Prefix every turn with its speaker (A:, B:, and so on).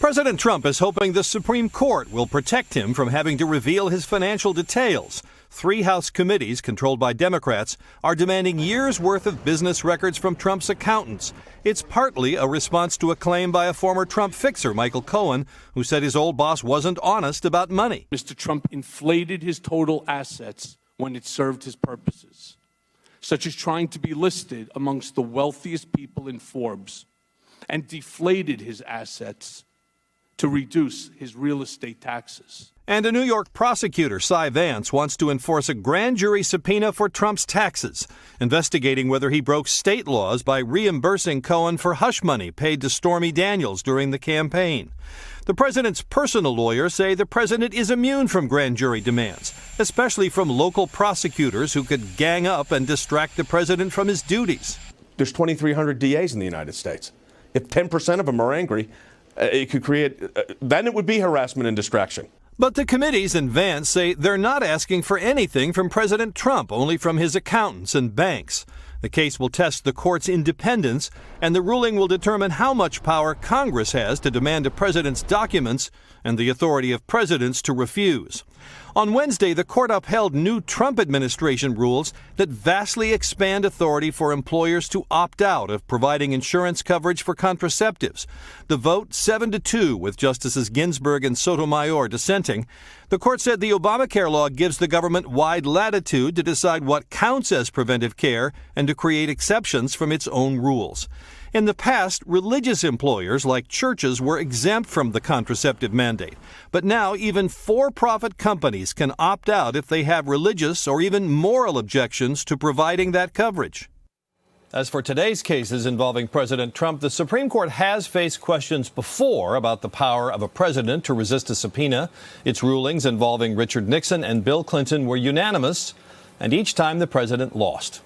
A: President Trump is hoping the Supreme Court will protect him from having to reveal his financial details. 3 House committees, controlled by Democrats, are demanding years' worth of business records from Trump's accountants. It's partly a response to a claim by a former Trump fixer, Michael Cohen, who said his old boss wasn't honest about money.
B: Mr. Trump inflated his total assets when it served his purposes, such as trying to be listed amongst the wealthiest people in Forbes, and deflated his assets to reduce his real estate taxes.
A: And a New York prosecutor, Cy Vance, wants to enforce a grand jury subpoena for Trump's taxes, investigating whether he broke state laws by reimbursing Cohen for hush money paid to Stormy Daniels during the campaign. The president's personal lawyers say the president is immune from grand jury demands, especially from local prosecutors who could gang up and distract the president from his duties.
C: There's 2,300 DAs in the United States. If 10% of them are angry, it could create, then it would be harassment and distraction.
A: But the committees and Vance say they're not asking for anything from President Trump, only from his accountants and banks. The case will test the court's independence, and the ruling will determine how much power Congress has to demand a president's documents and the authority of presidents to refuse. On Wednesday, the court upheld new Trump administration rules that vastly expand authority for employers to opt out of providing insurance coverage for contraceptives. The vote 7-2, with Justices Ginsburg and Sotomayor dissenting. The court said the Obamacare law gives the government wide latitude to decide what counts as preventive care and to create exceptions from its own rules. In the past, religious employers like churches were exempt from the contraceptive mandate. But now even for-profit companies can opt out if they have religious or even moral objections to providing that coverage. As for today's cases involving President Trump, the Supreme Court has faced questions before about the power of a president to resist a subpoena. Its rulings involving Richard Nixon and Bill Clinton were unanimous, and each time the president lost.